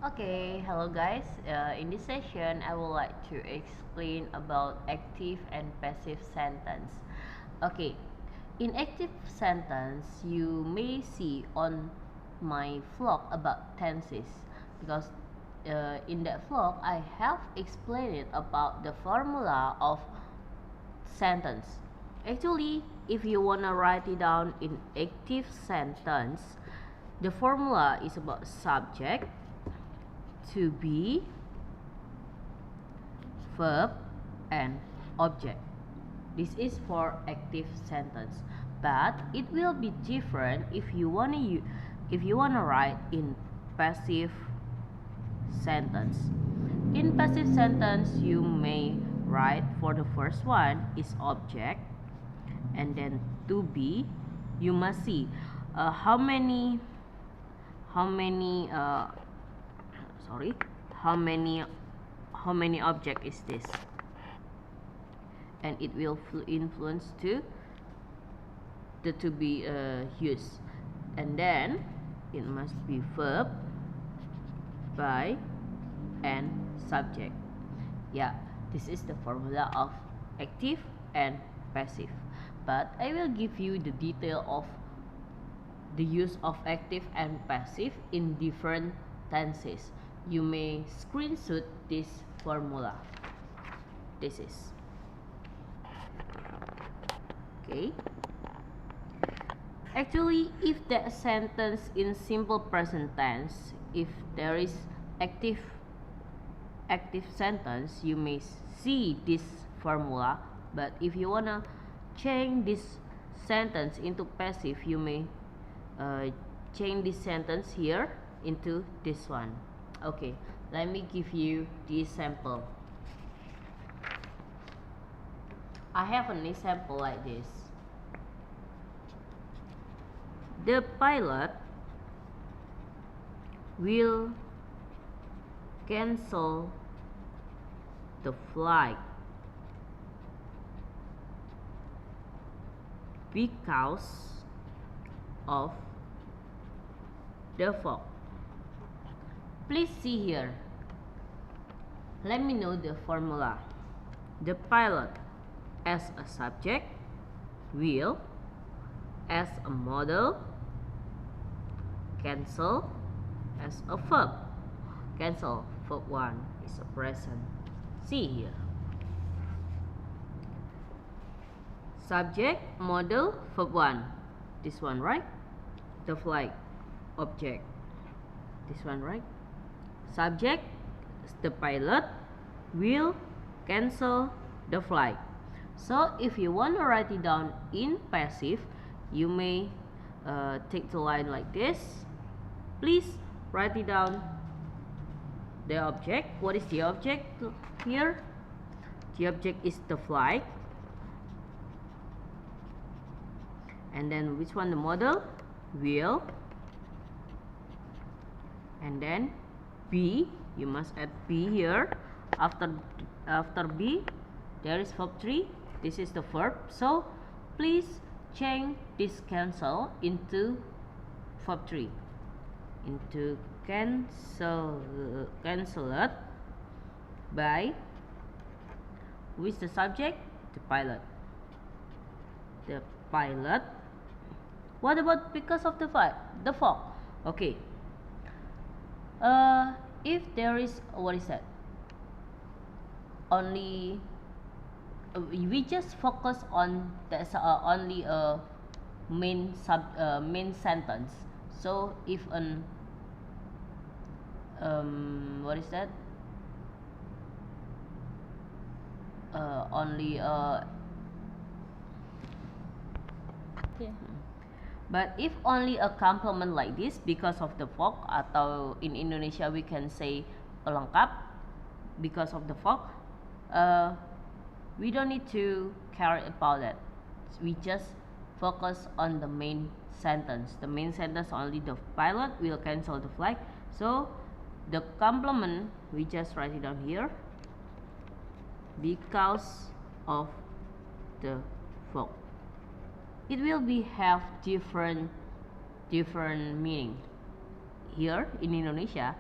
Okay, hello guys. In this session, I would like to explain about active and passive sentence. Okay, in active sentence, you may see on my vlog about tenses because in that vlog, I have explained about the formula of sentence. Actually, if you wanna write it down in active sentence, the formula is about subject, to be, verb, and object. This is for active sentence, but it will be different if you wanna write in passive sentence. In passive sentence, you may write for the first one is object, and then to be. You must see how many sorry how many object is this, and it will influence to the to be used, and then it must be verb, by, and subject. Yeah, this is the formula of active and passive, but I will give you the detail of the use of active and passive in different tenses. You may screenshot this formula. This is okay. Actually, if that sentence in simple present tense, if there is active sentence, you may see this formula, but if you wanna change this sentence into passive, you may change this sentence here into this one. Okay, let me give you this sample. I have an example like this. The pilot will cancel the flight because of the fog. Please see here. Let me know the formula. The pilot as a subject, will as a model, cancel as a verb. Cancel, verb 1 is a present. See here. Subject, model, verb 1. This one, right? The flight, object. This one, right? Subject, the pilot, will cancel the flight. So if you want to write it down in passive, you may take the line like this. Please write it down. The object, what is the object here? The object is the flight. And then which one the model? Will. And then be, you must add be here. After be, there is verb 3. This is the verb. So please change this cancel into verb 3. Into cancelled by, who is the subject? The pilot. The pilot. What about because of the fog? Okay. If there is, what is that? Only we just focus on that's only a main sentence. So if an what is that? Only Yeah. but if only a complement like this because of the fog, atau in Indonesia we can say pelengkap because of the fog, we don't need to care about that. We just focus on the main sentence. The main sentence only the pilot will cancel the flight. So the complement we just write it down here, because of the fog. It will be have different meaning. Here in Indonesia,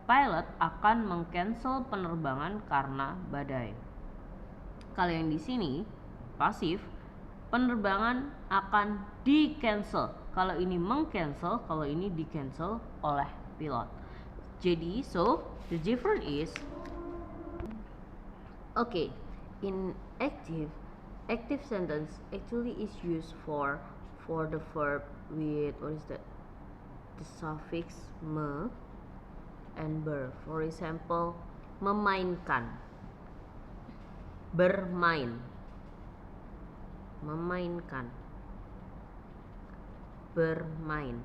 pilot akan mengcancel penerbangan karena badai. Kalau yang di sini pasif, penerbangan akan di-cancel. Kalau ini meng-cancel, kalau ini di-cancel oleh pilot. Jadi, so the difference is okay, in active sentence actually is used for the verb with what is that? The suffix me and ber. For example, memainkan, bermain, memainkan, bermain.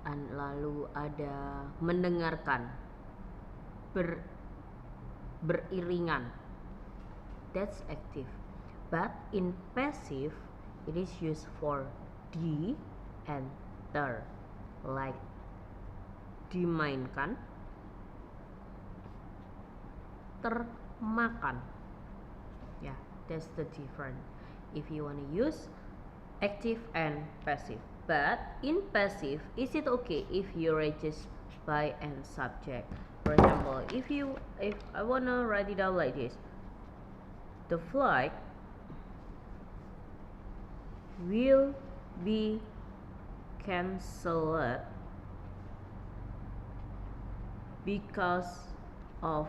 Dan lalu ada mendengarkan, beriringan. That's active. But in passive, it is used for di and ter, like dimainkan, termakan. Yeah, that's the difference if you want to use active and passive. But in passive, is it okay if you reduce by and subject? For example, if I wanna write it down like this, the flight will be cancelled because of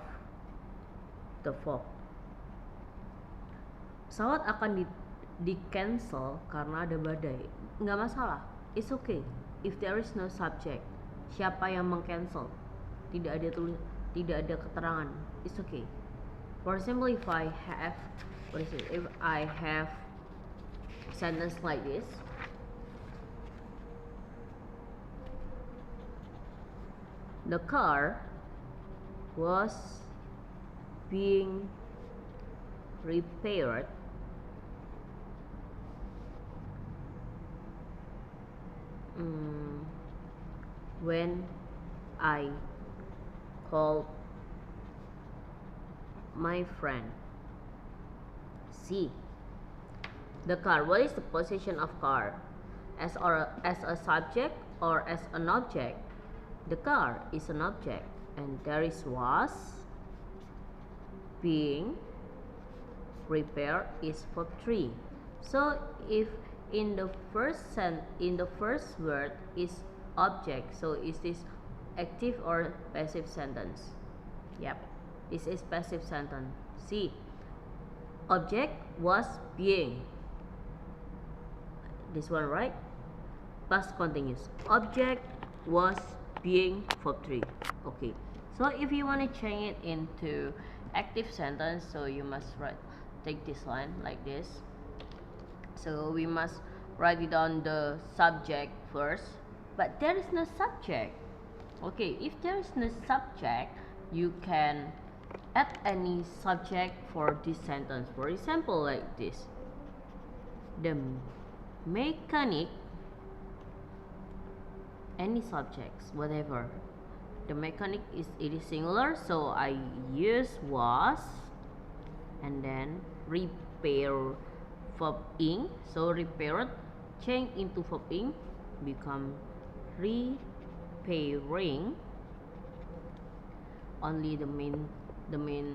the fog. Pesawat akan di cancel karena ada badai. Nggak masalah, it's okay if there is no subject. Siapa yang meng-cancel? Tidak ada keterangan. It's okay. For example, if I have sentence like this, the car was being repaired when I called my friend. C. The car. What is the position of car? As a subject or as an object? The car is an object, and there is was being repaired is verb 3. So if in the first word is object, so is this active or passive sentence? Yep, this is passive sentence. C. Object was being. This one, right? Past continuous. Object was being verb 3. Okay. So if you want to change it into active sentence, so you must take this line like this. So we must write it on the subject first, but there is no subject. Okay, if there is no subject, you can add any subject for this sentence. For example, like this: the mechanic, any subjects, whatever. The mechanic it is singular, so I use was, and then repair verb ing. So repaired change into verb ing, become repairing. Only the main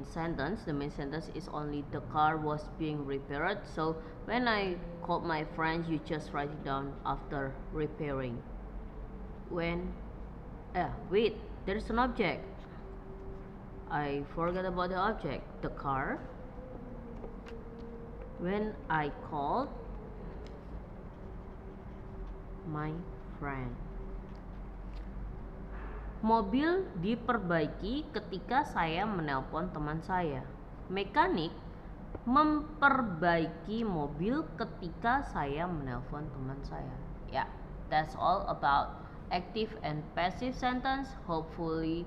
sentence. The main sentence is only the car was being repaired. So when I called my friends, you just write it down after repairing. When wait, there is an object. I forgot about the object. The car. When I called my friend. Mobil diperbaiki ketika saya menelpon teman saya. Mekanik memperbaiki mobil ketika saya menelpon teman saya. Yeah, that's all about active and passive sentence. Hopefully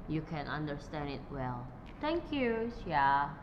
you can understand it well. Thank you, Xia.